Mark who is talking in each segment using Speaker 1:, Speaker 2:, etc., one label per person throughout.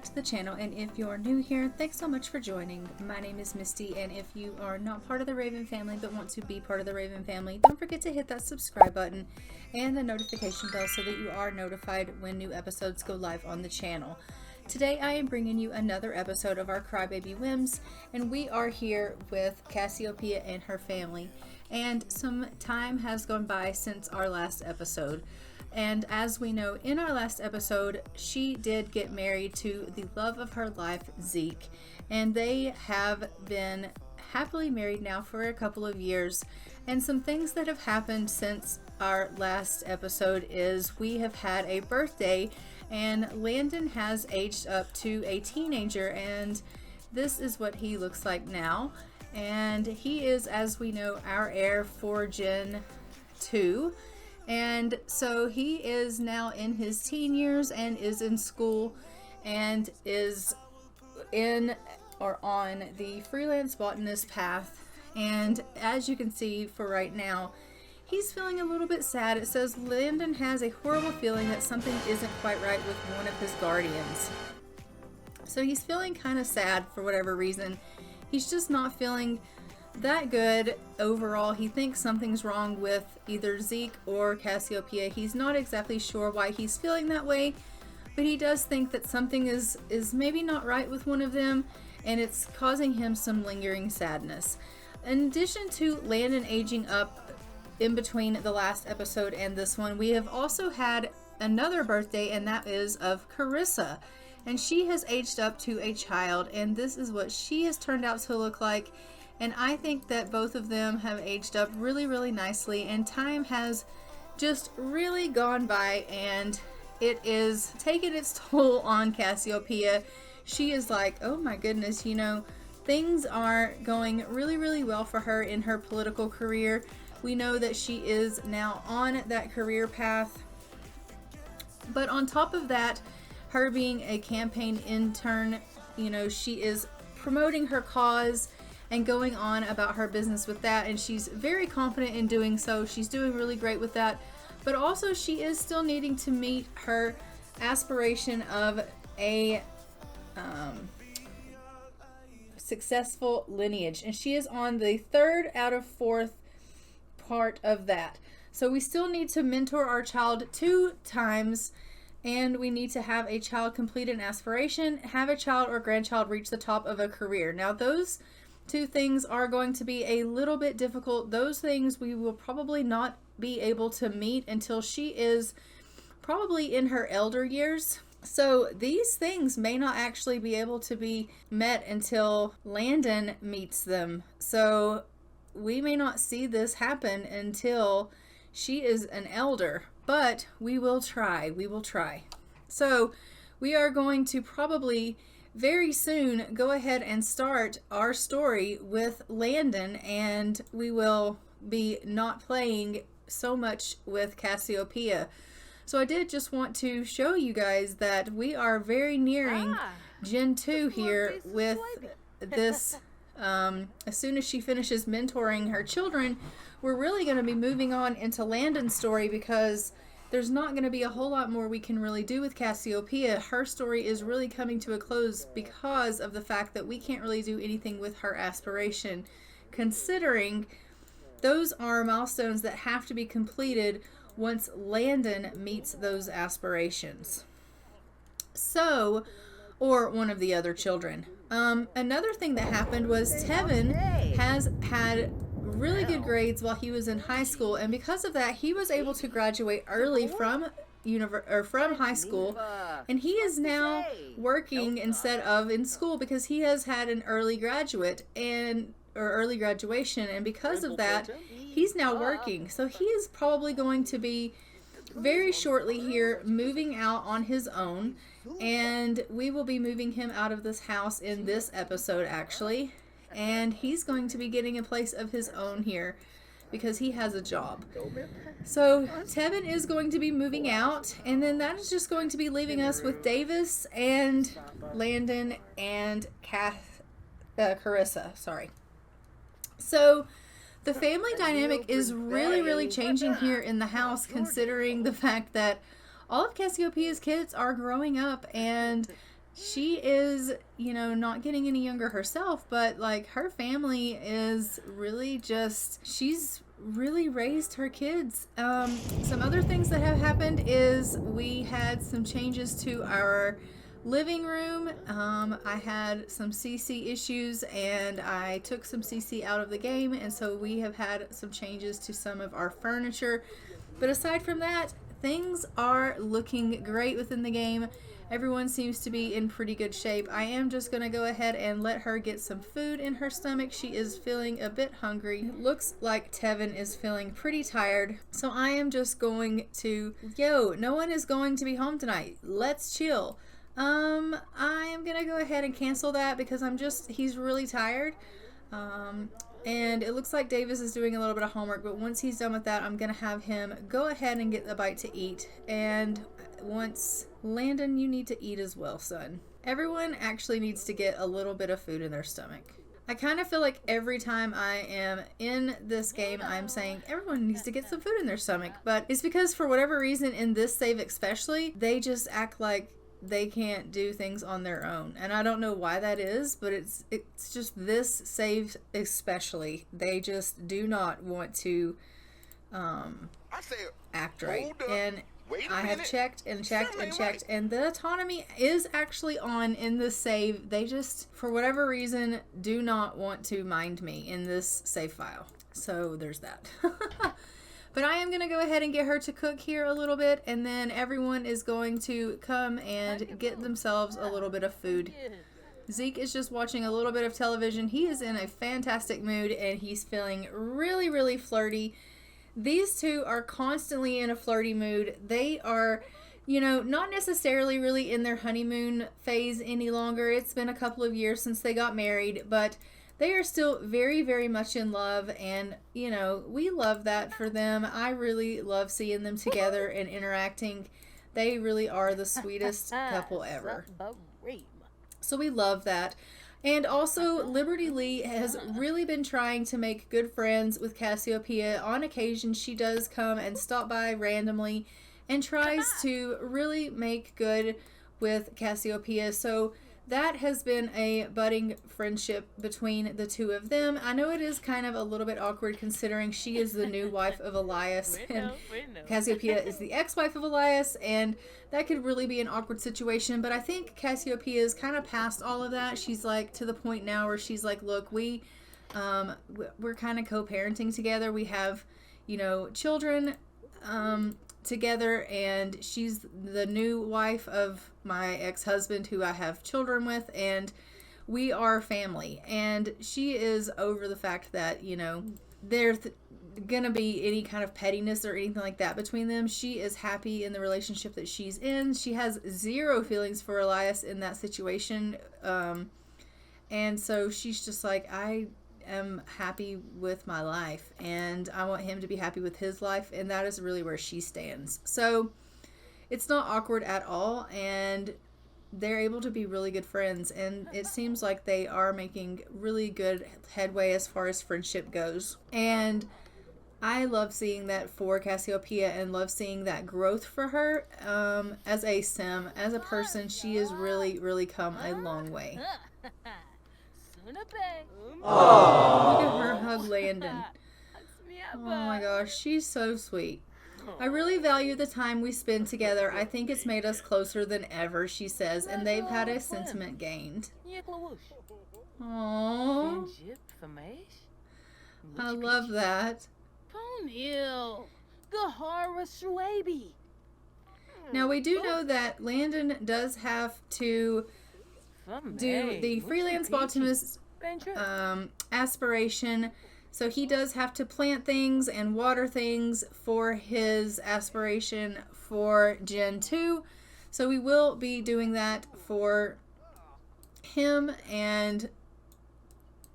Speaker 1: back to the channel, and if you're new here, thanks so much for joining. My name is Misty, and if you are not part of the Raven family but want to be part of the Raven family, don't forget to hit that subscribe button and the notification bell so that you are notified when new episodes go live on the channel. Today I am bringing you another episode of our Crybaby Whims, and we are here with Cassiopeia and her family. And some time has gone by since our last episode. And as we know, in our last episode, she did get married to the love of her life, Zeke. And they have been happily married now for a couple of years. And some things that have happened since our last episode is we have had a birthday, and Landon has aged up to a teenager, and this is what he looks like now. And he is, as we know, our heir for Gen 2. And so he is now in his teen years and is in school and is in or on the freelance botanist path. And as you can see for right now, he's feeling a little bit sad. It says Landon has a horrible feeling that something isn't quite right with one of his guardians. So he's feeling kind of sad for whatever reason. He's just not feeling that good overall. He thinks something's wrong with either Zeke or Cassiopeia. He's not exactly sure why he's feeling that way, but he does think that something is maybe not right with one of them, and it's causing him some lingering sadness. In addition to Landon aging up in between the last episode and this one, we have also had another birthday, and that is of Carissa. And she has aged up to a child, and this is what she has turned out to look like. And I think that both of them have aged up really, really nicely, and time has just really gone by, and it is taking its toll on Cassiopeia. She is like, oh my goodness, you know, things are going really, really well for her in her political career. We know that she is now on that career path. But on top of that, her being a campaign intern, you know, she is promoting her cause and going on about her business with that, and she's very confident in doing so. She's doing really great with that, but also she is still needing to meet her aspiration of a successful lineage, and she is on the 3rd out of 4th part of that. So we still need to mentor our child 2 times, and we need to have a child complete an aspiration, have a child or grandchild reach the top of a career. Now those 2 things are going to be a little bit difficult. Those things we will probably not be able to meet until she is probably in her elder years. So these things may not actually be able to be met until Landon meets them. So we may not see this happen until she is an elder, but we will try. We will try. So we are going to probably very soon go ahead and start our story with Landon, and we will be not playing so much with Cassiopeia. So I did just want to show you guys that we are very nearing Gen 2 here with this. As soon as she finishes mentoring her children, we're really going to be moving on into Landon's story, because there's not going to be a whole lot more we can really do with Cassiopeia. Her story is really coming to a close because of the fact that we can't really do anything with her aspiration, considering those are milestones that have to be completed once Landon meets those aspirations. So, or one of the other children. Another thing that happened was Tevin has had really good grades while he was in high school, and because of that he was able to graduate early from high school, and he is now working instead of in school because he has had an early early graduation, and because of that he's now working. So he is probably going to be very shortly here moving out on his own, and we will be moving him out of this house in this episode actually. And he's going to be getting a place of his own here because he has a job. So Tevin is going to be moving out, and then that is just going to be leaving us with Davis and Landon and Carissa. Sorry. So the family dynamic is really, really changing here in the house, considering the fact that all of Cassiopeia's kids are growing up, and she is, not getting any younger herself, but like her family is really just, she's really raised her kids. Some other things that have happened is we had some changes to our living room. I had some CC issues and I took some CC out of the game, and so we have had some changes to some of our furniture. But aside from that, things are looking great within the game. Everyone seems to be in pretty good shape. I am just going to go ahead and let her get some food in her stomach. She is feeling a bit hungry. Looks like Tevin is feeling pretty tired. So I am just going to, no one is going to be home tonight. Let's chill. I am going to go ahead and cancel that because he's really tired. And it looks like Davis is doing a little bit of homework, but once he's done with that, I'm going to have him go ahead and get a bite to eat. And once, Landon, you need to eat as well, son. Everyone actually needs to get a little bit of food in their stomach. I kind of feel like every time I am in this game, I'm saying everyone needs to get some food in their stomach. But it's because for whatever reason, in this save especially, they just act like they can't do things on their own, and I don't know why that is, but it's just this save especially, they just do not want to act right. And I have checked and checked and checked, and the autonomy is actually on in this save. They just, for whatever reason, do not want to mind me in this save file. So there's that. But I am going to go ahead and get her to cook here a little bit, and then everyone is going to come and get themselves a little bit of food. Zeke is just watching a little bit of television. He is in a fantastic mood, and he's feeling really, really flirty. These two are constantly in a flirty mood. They are, not necessarily really in their honeymoon phase any longer. It's been a couple of years since they got married, but they are still very, very much in love, and, we love that for them. I really love seeing them together and interacting. They really are the sweetest couple ever. So we love that. And also, Liberty Lee has really been trying to make good friends with Cassiopeia. On occasion, she does come and stop by randomly and tries to really make good with Cassiopeia. So that has been a budding friendship between the two of them. I know it is kind of a little bit awkward considering she is the new wife of Elias and Cassiopeia is the ex-wife of Elias, and that could really be an awkward situation. But I think Cassiopeia is kind of past all of that. She's like to the point now where she's like, look, we're kind of co-parenting together. We have, children together, and she's the new wife of my ex-husband who I have children with, and we are family. And she is over the fact that, there's gonna be any kind of pettiness or anything like that between them. She is happy in the relationship that she's in. She has zero feelings for Elias in that situation, and so she's just like, I am happy with my life, and I want him to be happy with his life, and that is really where she stands. So it's not awkward at all, and they're able to be really good friends, and it seems like they are making really good headway as far as friendship goes. And I love seeing that for Cassiopeia and love seeing that growth for her as a sim, as a person. She has really, really come a long way. Aww. Look at her hug Landon. Oh my gosh, she's so sweet. I really value the time we spend together. I think it's made us closer than ever, she says, and they've had a sentiment gained. Aww. I love that. Now we do know that Landon does have to do the freelance botanist aspiration, so he does have to plant things and water things for his aspiration for Gen 2, so we will be doing that for him, and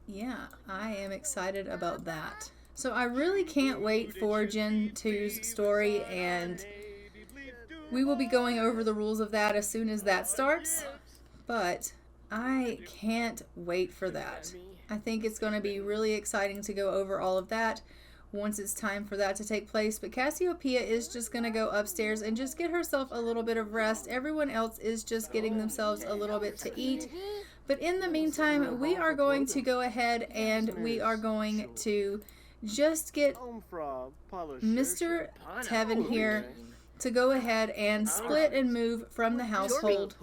Speaker 1: yeah, I am excited about that. So I really can't wait for Gen 2's story, and we will be going over the rules of that as soon as that starts, but I can't wait for that. I think it's going to be really exciting to go over all of that. once it's time for that to take place. But Cassiopeia is just going to go upstairs and just get herself a little bit of rest. Everyone else is just getting themselves a little bit to eat. But in the meantime, we are going to go ahead and we are going to just get Mr. Tevin here to go ahead and split and move from the household.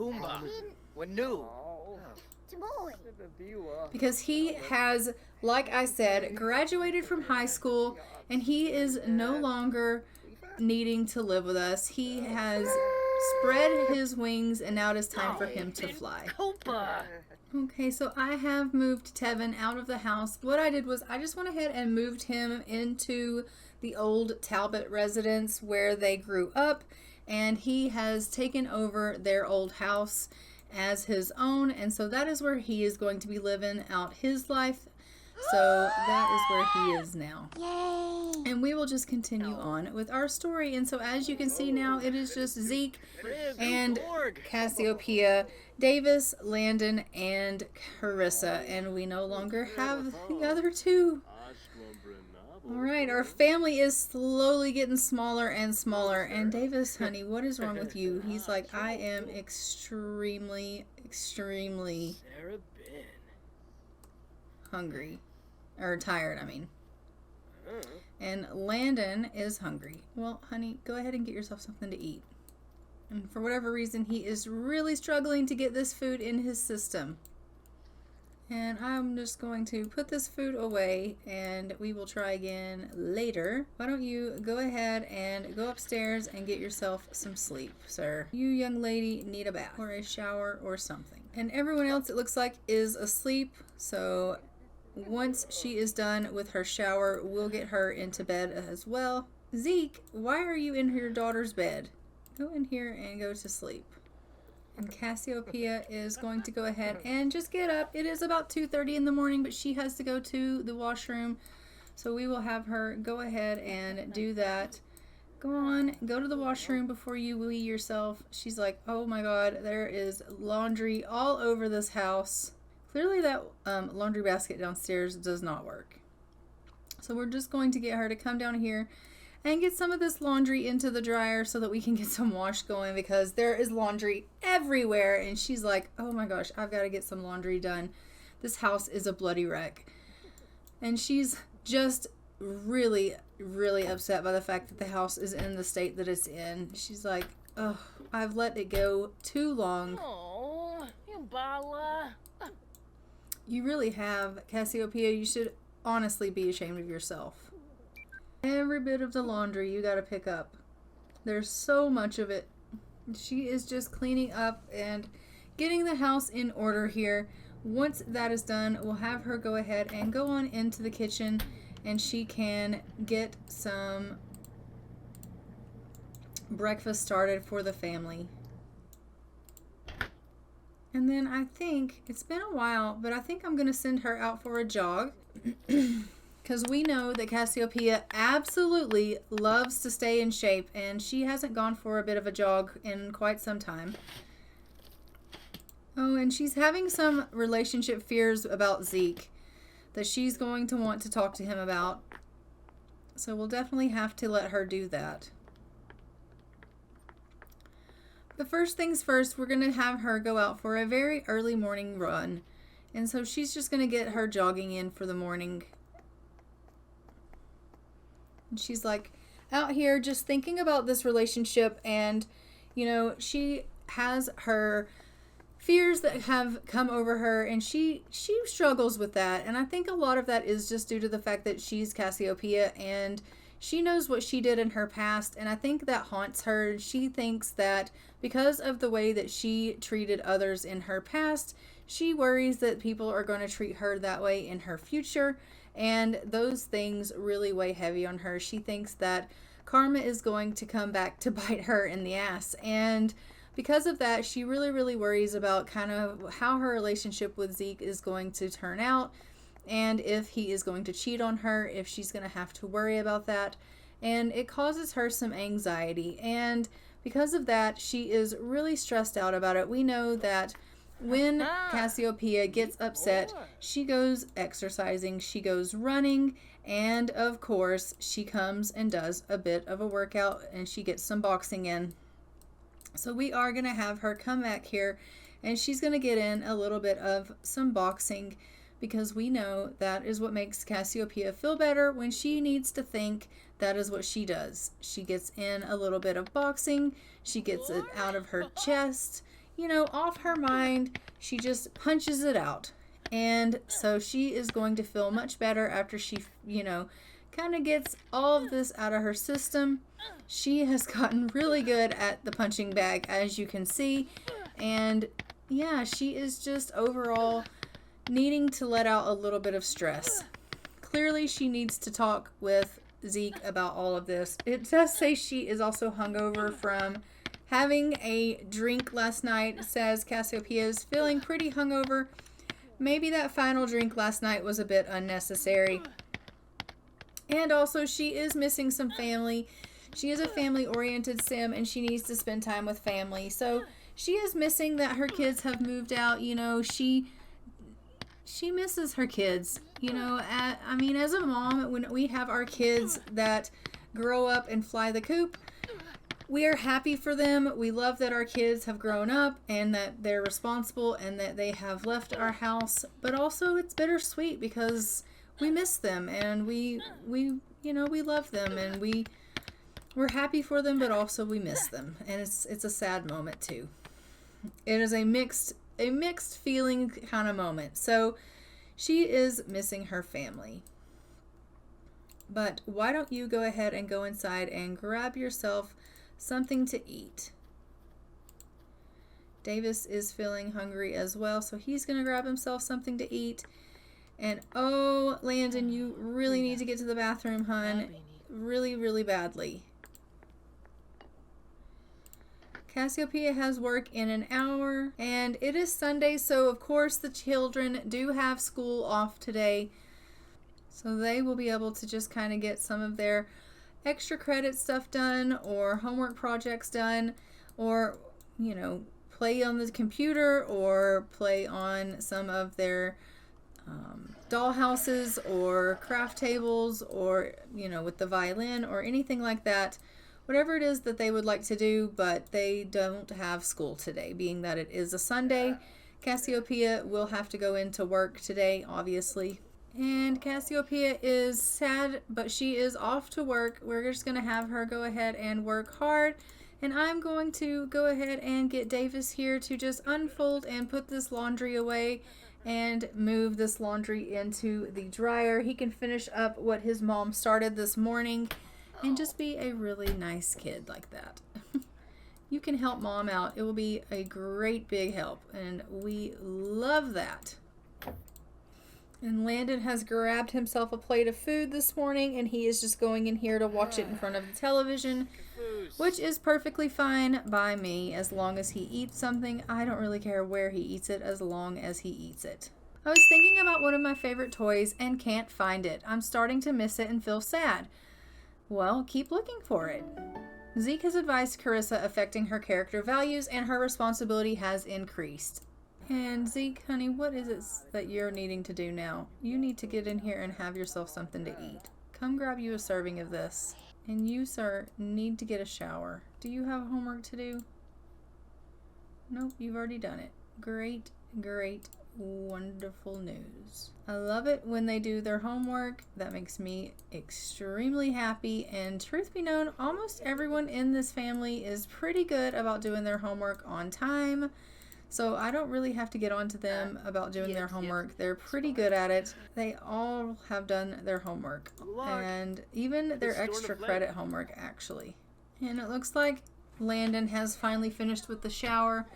Speaker 1: Because he has, like I said, graduated from high school and he is no longer needing to live with us. He has spread his wings and now it is time for him to fly. Okay, so I have moved Tevin out of the house. What I did was I just went ahead and moved him into the old Talbot residence where they grew up, and he has taken over their old house as his own, and so that is where he is going to be living out his life. So that is where he is now. Yay! And we will just continue on with our story. And so as you can see now, it is just Zeke and Cassiopeia, Davis, Landon, and Carissa. And we no longer have the other two. Alright, our family is slowly getting smaller and smaller. And Davis, honey, what is wrong with you? He's like, I am extremely hungry. Or tired, I mean. And Landon is hungry. Well, honey, go ahead and get yourself something to eat. And for whatever reason, he is really struggling to get this food in his system. And I'm just going to put this food away and we will try again later. Why don't you go ahead and go upstairs and get yourself some sleep, sir. You young lady need a bath or a shower or something. And everyone else, it looks like, is asleep. So once she is done with her shower, we'll get her into bed as well. Zeke, why are you in your daughter's bed? Go in here and go to sleep. And Cassiopeia is going to go ahead and just get up. It is about 2:30 in the morning, but she has to go to the washroom. So we will have her go ahead and do that. Go on, go to the washroom before you wee yourself. She's like, oh my God, there is laundry all over this house. Clearly that laundry basket downstairs does not work. So we're just going to get her to come down here and get some of this laundry into the dryer so that we can get some wash going, because there is laundry everywhere. And she's like, oh my gosh, I've got to get some laundry done. This house is a bloody wreck. And she's just really upset by the fact that the house is in the state that it's in. She's like, oh, I've let it go too long.
Speaker 2: Oh, you bala.
Speaker 1: You really have, Cassiopeia. You should honestly be ashamed of yourself. Every bit of the laundry you gotta pick up. There's so much of it. She is just cleaning up and getting the house in order here. Once that is done, we'll have her go ahead and go on into the kitchen and she can get some breakfast started for the family. And then I think, it's been a while, but I think I'm going to send her out for a jog. Because we know that Cassiopeia absolutely loves to stay in shape. And she hasn't gone for a bit of a jog in quite some time. Oh, and she's having some relationship fears about Zeke that she's going to want to talk to him about. So we'll definitely have to let her do that. The first things first, we're going to have her go out for a very early morning run. And so she's just going to get her jogging in for the morning. And she's like out here just thinking about this relationship. And, you know, she has her fears that have come over her. And she struggles with that. And I think a lot of that is just due to the fact that she's Cassiopeia. And she knows what she did in her past, and I think that haunts her. She thinks that because of the way that she treated others in her past, she worries that people are going to treat her that way in her future, and those things really weigh heavy on her. She thinks that karma is going to come back to bite her in the ass, and because of that, she really worries about kind of how her relationship with Zeke is going to turn out. And if he is going to cheat on her, if she's going to have to worry about that. And it causes her some anxiety. And because of that, she is really stressed out about it. We know that when Cassiopeia gets upset, she goes exercising, she goes running, and of course, she comes and does a bit of a workout and she gets some boxing in. So we are going to have her come back here and she's going to get in a little bit of some boxing because we know that is what makes Cassiopeia feel better when she needs to think. That is what she does. She gets in a little bit of boxing. She gets it out of her chest, off her mind. She just punches it out. And so she is going to feel much better after she, kind of gets all of this out of her system. She has gotten really good at the punching bag, as you can see. And yeah, she is just overall needing to let out a little bit of stress. Clearly, she needs to talk with Zeke about all of this. It does say she is also hungover from having a drink last night. It says Cassiopeia is feeling pretty hungover. Maybe that final drink last night was a bit unnecessary. And also, she is missing some family. She is a family-oriented sim, and she needs to spend time with family. So, she is missing that her kids have moved out. She misses her kids. As a mom, when we have our kids that grow up and fly the coop, we are happy for them. We love that our kids have grown up and that they're responsible and that they have left our house. But also it's bittersweet because we miss them and we love them and we're happy for them, but also we miss them. And it's a sad moment too. It is a mixed feeling kind of moment. So she is missing her family. But why don't you go ahead and go inside and grab yourself something to eat? Davis is feeling hungry as well, so he's going to grab himself something to eat. And oh, Landon, you really need to get to the bathroom, hun. Really, really badly. Cassiopeia has work in an hour, and it is Sunday, so of course the children do have school off today. So they will be able to just kind of get some of their extra credit stuff done or homework projects done or, play on the computer or play on some of their doll houses or craft tables or, with the violin or anything like that. Whatever it is that they would like to do, but they don't have school today, being that it is a Sunday. Cassiopeia will have to go into work today, obviously. And Cassiopeia is sad, but she is off to work. We're just going to have her go ahead and work hard. And I'm going to go ahead and get Davis here to just unfold and put this laundry away and move this laundry into the dryer. He can finish up what his mom started this morning. And just be a really nice kid like that. You can help mom out. It will be a great big help. And we love that. And Landon has grabbed himself a plate of food this morning. And he is just going in here to watch it in front of the television. Which is perfectly fine by me. As long as he eats something. I don't really care where he eats it. As long as he eats it. I was thinking about one of my favorite toys and can't find it. I'm starting to miss it and feel sad. Well, keep looking for it. Zeke has advised Carissa affecting her character values and her responsibility has increased. And Zeke, honey, what is it that you're needing to do now? You need to get in here and have yourself something to eat. Come grab you a serving of this. And you, sir, need to get a shower. Do you have homework to do? Nope, you've already done it. Great, great, wonderful news. I love it when they do their homework. That makes me extremely happy. And truth be known, almost everyone in this family is pretty good about doing their homework on time. So I don't really have to get on to them about doing their homework. They're pretty good at it. They all have done their homework. And even their extra credit homework, actually. And it looks like Landon has finally finished with the shower.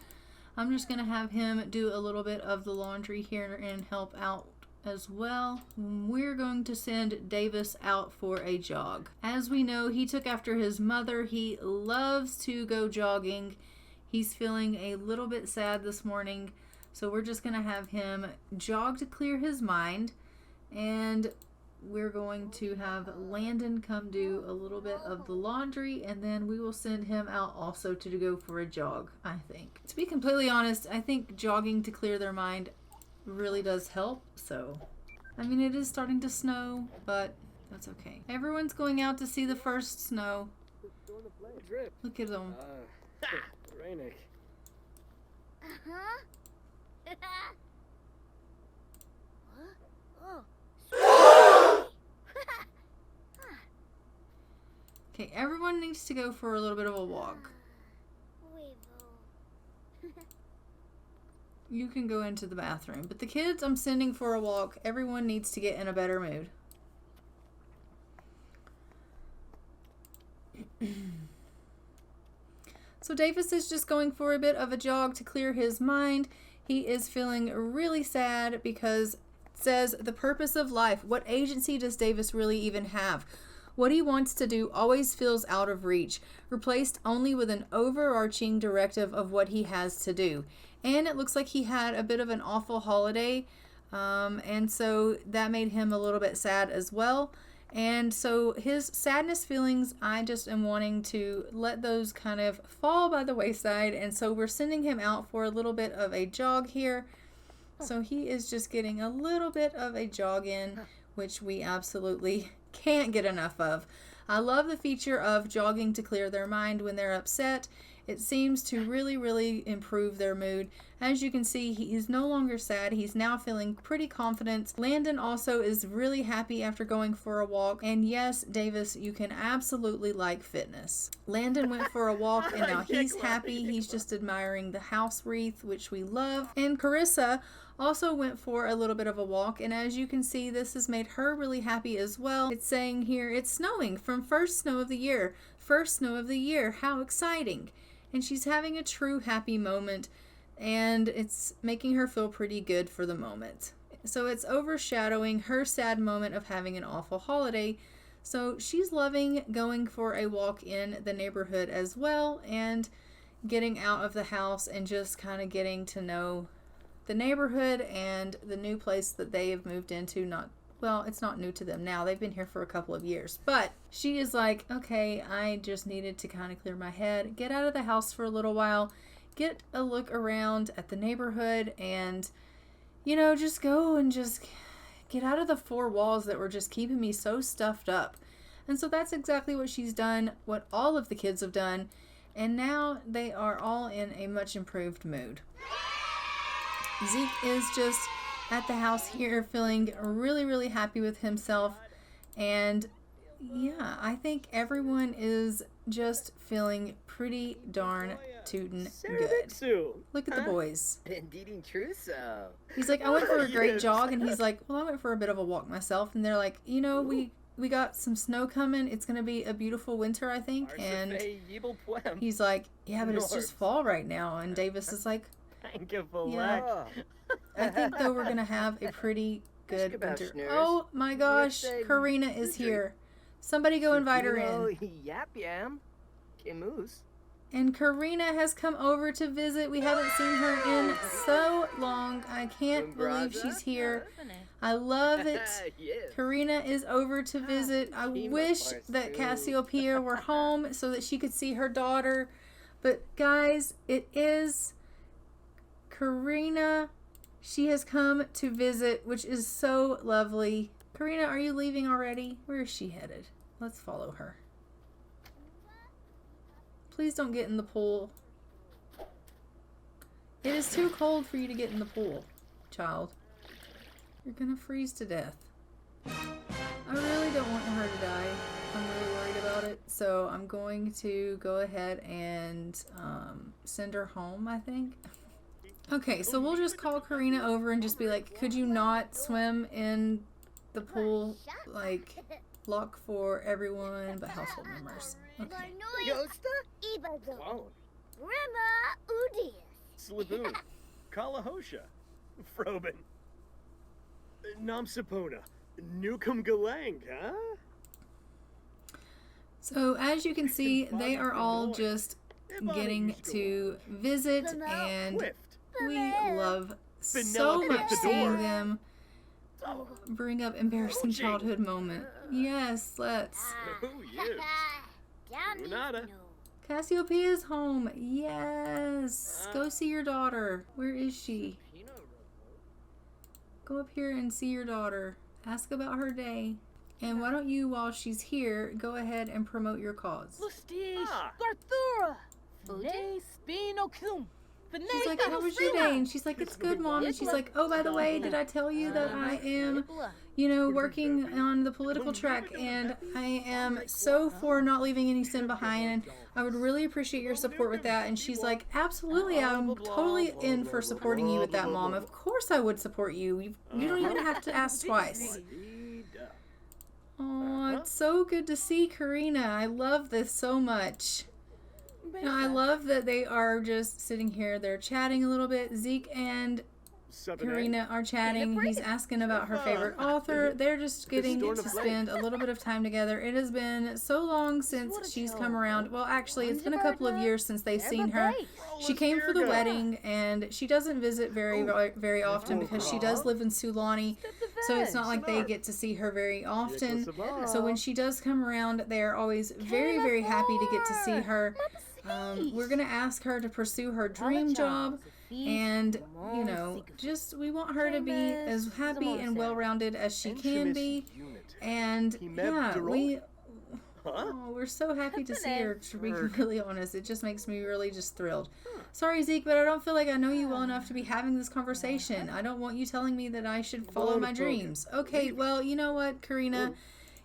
Speaker 1: I'm just going to have him do a little bit of the laundry here and help out as well. We're going to send Davis out for a jog. As we know, he took after his mother. He loves to go jogging. He's feeling a little bit sad this morning, so we're just going to have him jog to clear his mind. And we're going to have Landon come do a little bit of the laundry, and then we will send him out also to go for a jog, I think. To be completely honest, I think jogging to clear their mind really does help. So, I mean, it is starting to snow, but that's okay. Everyone's going out to see the first snow. Look at them.
Speaker 3: Rainick.
Speaker 1: Okay, everyone needs to go for a little bit of a walk. You can go into the bathroom, but the kids I'm sending for a walk. Everyone needs to get in a better mood. So Davis is just going for a bit of a jog to clear his mind. He is feeling really sad because it says the purpose of life. What agency does Davis really even have? What he wants to do always feels out of reach, replaced only with an overarching directive of what he has to do. And it looks like he had a bit of an awful holiday, and so that made him a little bit sad as well. And so his sadness feelings, I just am wanting to let those kind of fall by the wayside. And so we're sending him out for a little bit of a jog here. So he is just getting a little bit of a jog in, which we absolutely can't get enough of. I love the feature of jogging to clear their mind when they're upset. It seems to really improve their mood. As you can see, he is no longer sad. He's now feeling pretty confident. Landon also is really happy after going for a walk. And yes, Davis, you can absolutely like fitness. Landon went for a walk and now he's happy. He's just admiring the house wreath, which we love. And Carissa also went for a little bit of a walk, and as you can see, this has made her really happy as well. It's saying here, it's snowing from first snow of the year. First snow of the year. How exciting. And she's having a true happy moment, and it's making her feel pretty good for the moment. So it's overshadowing her sad moment of having an awful holiday. So she's loving going for a walk in the neighborhood as well, and getting out of the house and just kind of getting to know the neighborhood and the new place that they have moved into. Well, it's not new to them now. They've been here for a couple of years. But she is like, okay, I just needed to kind of clear my head, get out of the house for a little while, get a look around at the neighborhood, and, you know, just go and just get out of the four walls that were just keeping me so stuffed up. And so that's exactly what she's done, what all of the kids have done. And now they are all in a much improved mood. Zeke is just at the house here feeling really happy with himself, and yeah, I think everyone is just feeling pretty darn tootin' good. Look at the boys. He's like, I went for a great jog, and he's like, well, I went for a bit of a walk myself. And they're like, you know, we got some snow coming. It's gonna be a beautiful winter, I think. And he's like, yeah, but it's just fall right now. And Davis is like, yeah, I think though we're gonna have a pretty good winter. Oh my gosh, Karina is here. Somebody go invite her in. And Karina has come over to visit. We haven't seen her in so long. I can't believe she's here. I love it. Karina is over to visit. I wish that Cassiopeia were home so that she could see her daughter. But guys, it is Karina. She has come to visit, which is so lovely. Karina, are you leaving already? Where is she headed? Let's follow her. Please don't get in the pool. It is too cold for you to get in the pool, child. You're gonna freeze to death. I really don't want her to die. I'm really worried about it. So I'm going to go ahead and send her home, I think. Okay, so we'll just call Karina over and just be like, could you not swim in the pool? Like, lock for everyone but household members. Okay.
Speaker 3: Slaboon, Kalahosha, Froben, Namsapona, Nukum Galang, huh?
Speaker 1: So as you can see, they are all just getting to visit, and we love so much seeing them. bring up embarrassing childhood moment. Yes, let's.
Speaker 3: Oh, yes. Nada.
Speaker 1: Cassiopeia's home. Yes. Go see your daughter. Where is she? Go up here and see your daughter. Ask about her day. And why don't you, while she's here, go ahead and promote your cause.
Speaker 2: Lustish, Garthura, Filet Spino Cum.
Speaker 1: She's like, how was your day? And she's like, it's good, Mom. And she's like, oh, by the way, did I tell you that I am, working on the political track, and I am so for not leaving any sin behind, and I would really appreciate your support with that. And she's like, absolutely, I'm totally in for supporting you with that, Mom. Of course I would support you. You don't even have to ask twice. Oh, it's so good to see Karina. I love this so much. I love that they are just sitting here. They're chatting a little bit. Zeke and Karina are chatting. He's asking about her favorite author. They're just getting to spend a little bit of time together. It has been so long since she's come around. Well, actually, it's been a couple of years since they've seen her. She came for the wedding, and she doesn't visit very often because she does live in Sulani, so it's not like they get to see her very often. So when she does come around, they are always very, very happy to get to see her. We're going to ask her to pursue her dream job, and, we want her to be as happy and well-rounded as she can be, and, we're so happy to see her, to be really honest. It just makes me really just thrilled. Sorry, Zeke, but I don't feel like I know you well enough to be having this conversation. I don't want you telling me that I should follow my dreams. Okay, well, you know what, Karina?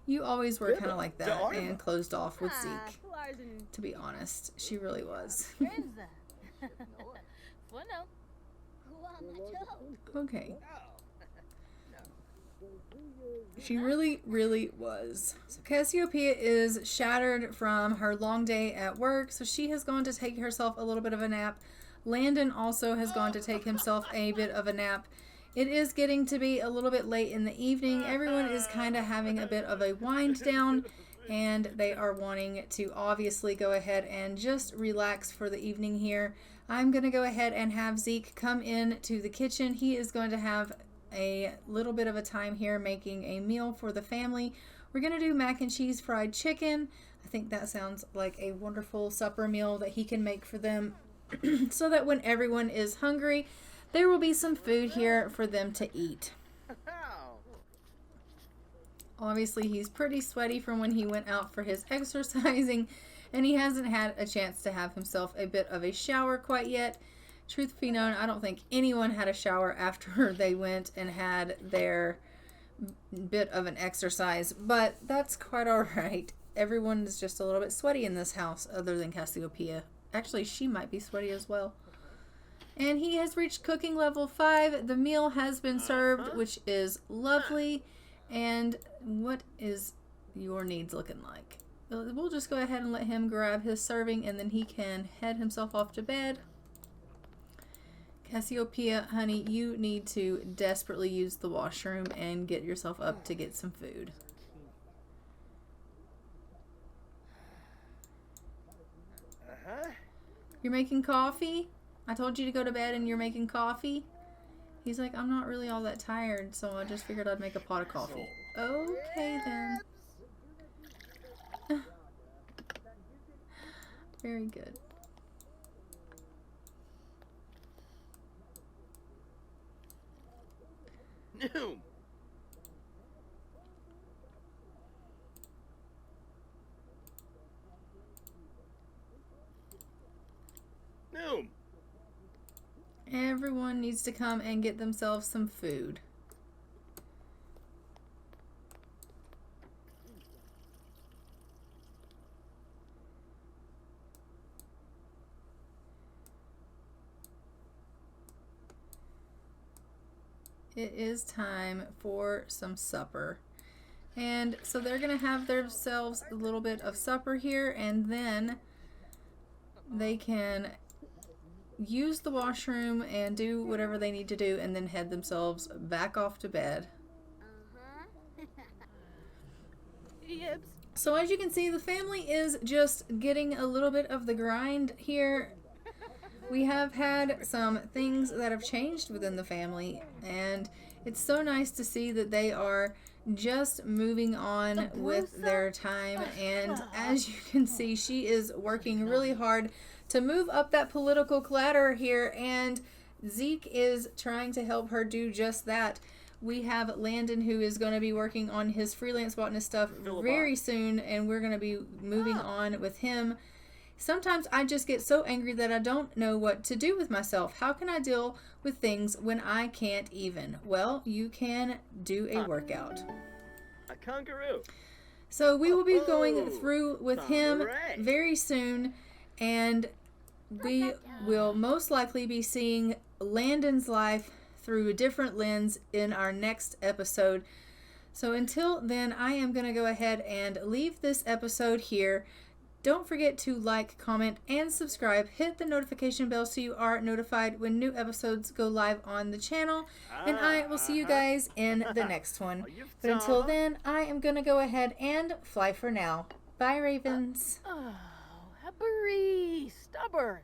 Speaker 1: You always were kind of like that and closed off with Zeke. To be honest, she really was. Okay. She really, really was. So Cassiopeia is shattered from her long day at work, so she has gone to take herself a little bit of a nap. Landon also has gone to take himself a bit of a nap. It is getting to be a little bit late in the evening. Everyone is kind of having a bit of a wind down, and they are wanting to obviously go ahead and just relax for the evening here. I'm going to go ahead and have Zeke come in to the kitchen. He is going to have a little bit of a time here making a meal for the family. We're going to do mac and cheese fried chicken. I think that sounds like a wonderful supper meal that he can make for them so that when everyone is hungry, there will be some food here for them to eat. Obviously, he's pretty sweaty from when he went out for his exercising, and he hasn't had a chance to have himself a bit of a shower quite yet. Truth be known, I don't think anyone had a shower after they went and had their bit of an exercise, but that's quite all right. Everyone is just a little bit sweaty in this house, other than Cassiopeia. Actually, she might be sweaty as well. And he has reached cooking level 5. The meal has been served, which is lovely. And what is your needs looking like? We'll just go ahead and let him grab his serving, and then he can head himself off to bed. Cassiopeia, honey, you need to desperately use the washroom and get yourself up to get some food. You're making coffee? I told you to go to bed and you're making coffee? He's like, I'm not really all that tired, so I just figured I'd make a pot of coffee. Okay, then. Very good.
Speaker 3: No. No.
Speaker 1: Everyone needs to come and get themselves some food. It is time for some supper. And so they're going to have themselves a little bit of supper here, and then they can use the washroom and do whatever they need to do, and then head themselves back off to bed. So as you can see, the family is just getting a little bit of the grind here. We have had some things that have changed within the family, and It's so nice to see that they are just moving on with their time. And as you can see, she is working really hard to move up that political ladder here, and Zeke is trying to help her do just that. We have Landon, who is going to be working on his freelance botanist stuff very soon, and we're going to be moving on with him. Sometimes I just get so angry that I don't know what to do with myself. How can I deal with things when I can't even? Well, you can do a workout.
Speaker 3: A kangaroo.
Speaker 1: So we will be going through with him very soon, and we will most likely be seeing Landon's life through a different lens in our next episode. So until then, I am going to go ahead and leave this episode here. Don't forget to like, comment, and subscribe. Hit the notification bell so you are notified when new episodes go live on the channel. And I will see you guys in the next one. But until then, I am going to go ahead and fly for now. Bye, Ravens.
Speaker 2: Oh, Habury, stubborn.